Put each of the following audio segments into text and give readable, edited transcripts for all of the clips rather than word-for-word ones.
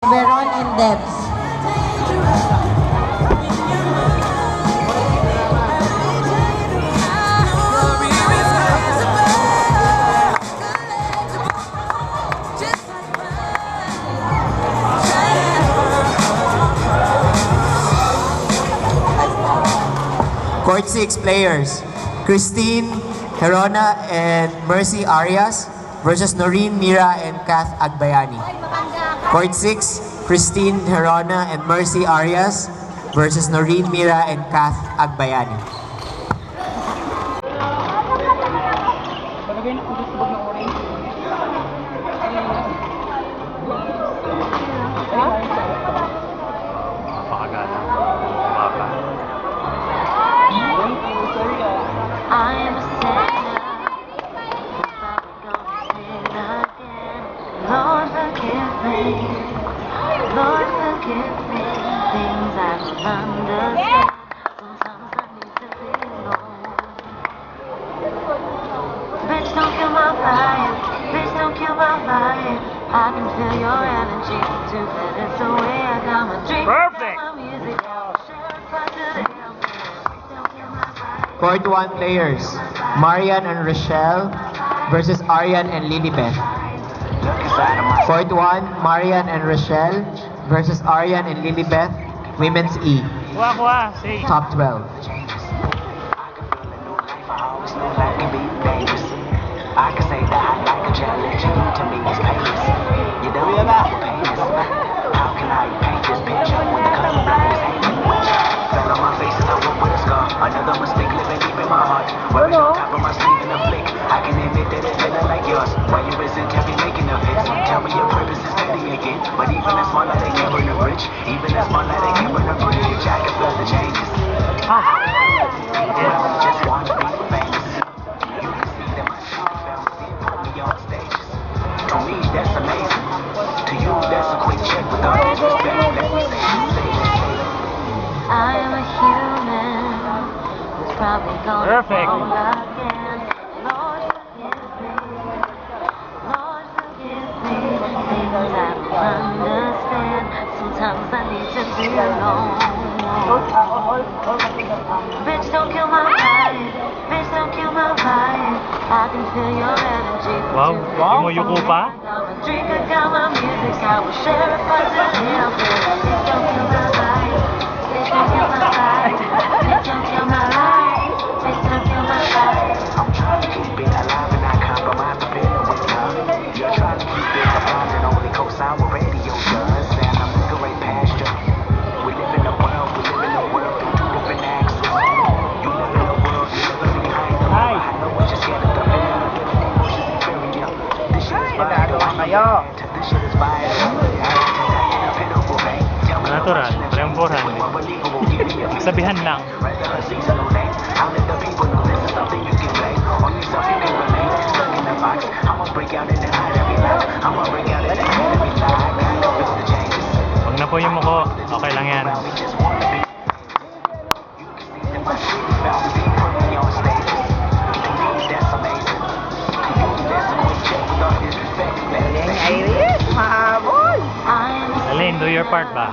Veron and Debs. Court 6 players, Christine Herona and Mercy Arias versus Noreen Mira and Kath Agbayani. Court 6, Christine Herona and Mercy Arias versus Noreen Mira and Kath Agbayani. I am a sinner, probably gonna sin again. Lord forgive me, Lord forgive me. Things I don't understand. Sometimes I need to be alone. Bitch, don't kill my fire. Bitch, don't kill my fire. I can feel your energy. To let it away, I got my drink. Perfect. Got my music. Share it back to the hill. Don't kill my fire. Court 1 players, Marian and Rochelle versus Arian and Lilibeth. Court 1, Marian and Rochelle versus Arian and Lilibeth, Women's E, Kuha, say. top 12. I can say that I like a challenge, you to me is painless. You don't know what pain is. How can I paint this picture when the color black is hating? Fell on my face and I woke with a scar. Another mistake living deep in my heart. Rubbing on top of my sleeve in a flick. I can admit that it's feeling like yours. Why you resent every making of it? Tell me your purpose is steady again. But even a small light, they can't burn a bridge. Even a small light, they can't burn a bridge. I can feel the changes. Just want to be famous. You can see that my shit fell within, put me on stages. To me, that's amazing. To you, that's a quick check with all this respect. Let me say I am a human who's probably gonna Perfect. fall again. Lord forgive me, Lord forgive me. Things I don't understand. Sometimes I need to be alone. Bitch, don't kill my fire. Bitch, don't kill my fire. I can feel your energy. Wow, di mo yuko pa? Got my drink, I got my music. I will share it for the hill. Bitch, don't kill my fire. Bitch, don't kill my fire. Bitch, don't kill my life. Bitch, don't kill my fire. I'm trying to keep it alive and not compromise the feeling with love. You're trying to keep it alive and only co-sign what radio does. And I'm looking right past you. We live in a world through two different axes. You live in a world, you live behind the wall. I know what you're scared of the feeling of different emotions inferior. This shit is vital. This shit is vital. Natural, remboran din. Sabihan lang. Huwag na po yung muko. Okay lang yan. I am a Alin, do your part ba?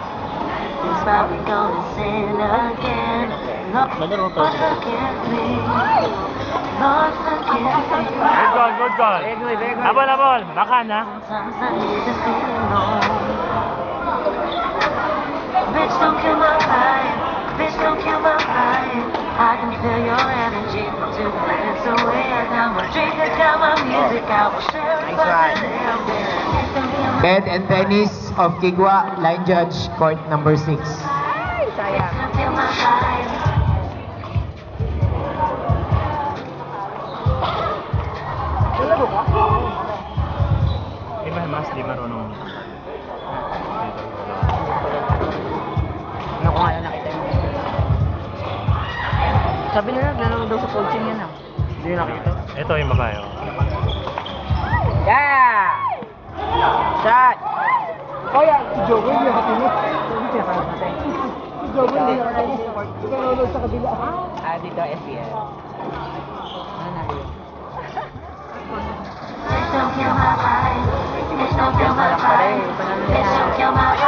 who's probably gonna sin again. Lord forgive me. Lord forgive me. Good goal, good goal. Abol, abol. Baka na. Sometimes I need to be alone. Bitch, don't kill my fire. Bitch, don't kill my fire. I can feel your energy. 2 minutes away, I got my drink, I got my music. I will share it for the hill. Bitch, don't kill my Ed and Dennis of Kigwa, line judge, court number 6. Bitch, don't kill my fire. Iba mas di marunong. Ano ko nga nakita niyo? Sabi nila, naglalaro daw sa coaching yan ah. Hindi nakita. Ito yung babae. Oh. Yeah! Shot! Oh yeah, si Joey yung katinit. Si Joey yung katinit. Ikaw nalulog sa kabila. Ah, dito SPL. Ano na yun? Bitch, don't kill my vibe. Bitch, don't kill my vibe. Bitch, don't kill my vibe.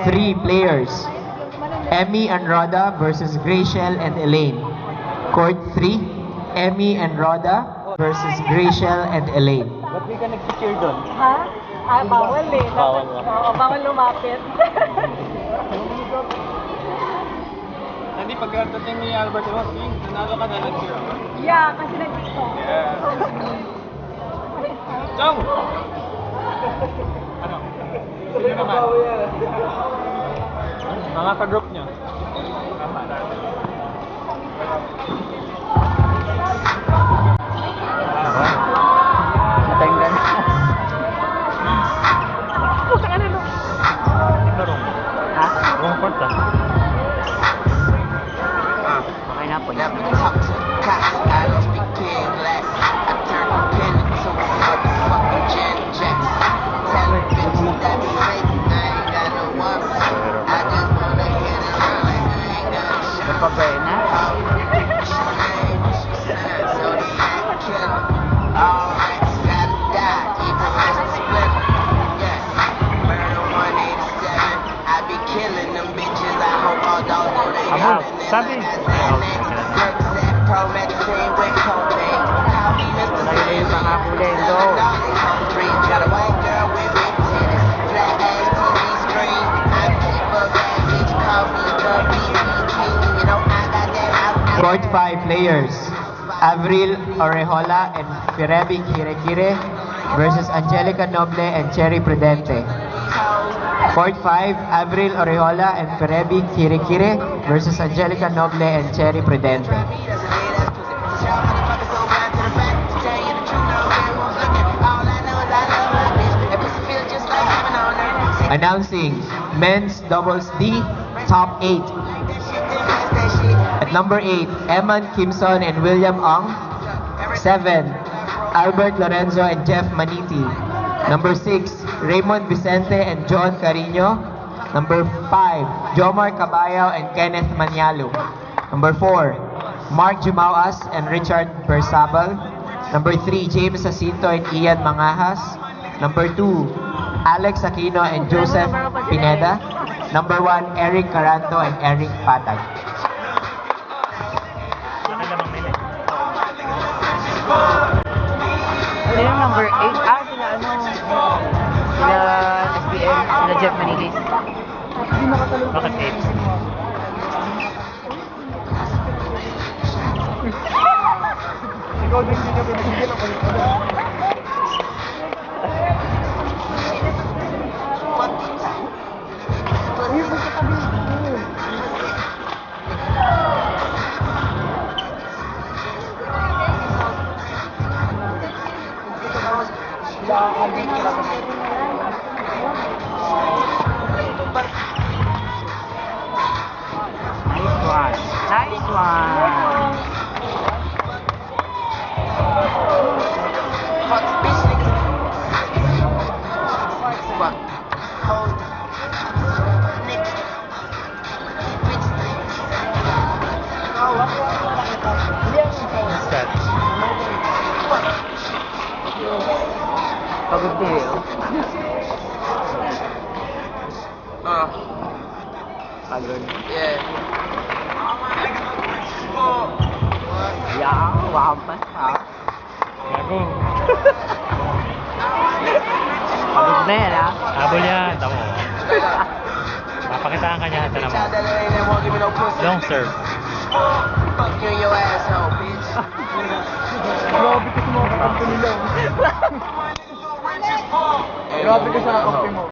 3 players. Emmy and Rhoda versus Graciel and Elaine. Court 3, Emmy and Rhoda versus Graciel and Elaine. Ba't di ka nag-cheer doon? Ha? Ah, bawal eh. Bawal ba? Oo, bawal lumapit. Hindi, pagkatating ni Albert Rossi, nanalo ka na nag-cheer. Yeah, kasi nandito. Chong! Ano? Sino naman? Mga ka-group niyo. Natanggal. Larong. Ha? Wrong part ah. Okay na po. Napabay na. Abol, sabi. Lagi yung mga kulay do. Court 5 players. Avril Orejola and Firebi Kirekire versus Angelica Noble and Cherry Prudente. Court 5, Avril Orejola and Firebi Kirekire versus Angelica Noble and Cherry Prudente. Announcing men's doubles D top 8. At number 8, Eman Kimson and William Ong. 7, Albert Lorenzo and Jeff Maniti. Number 6, Raymond Vicente and John Carino. Number 5, Jomar Caballo and Kenneth Manialo. Number 4, Mark Jumauas and Richard Bersabal. Number 3, James Jacinto and Ian Mangajas. Number 2, Alex Aquino and Joseph Pineda. Number 1, Eric Caranto and Eric Patag. Ano yung number 8? Sila ano? Sila SBM, sila Jeff Manilis. Bakit 8? Ikaw din hindi ka pinagigil ako. Nice one. What's that? Pagod din eh. Pagod. Yeah. Yeah, wampas ha. Gago. Pagod na yan ha. Habol yan. Tamo. Papakitaan ka niya. Tanong mo. Long serve. Fuck you and your asshole, bitch. Grabe ka sa mga kakampi nila. Grabe ka sa kakampi mo.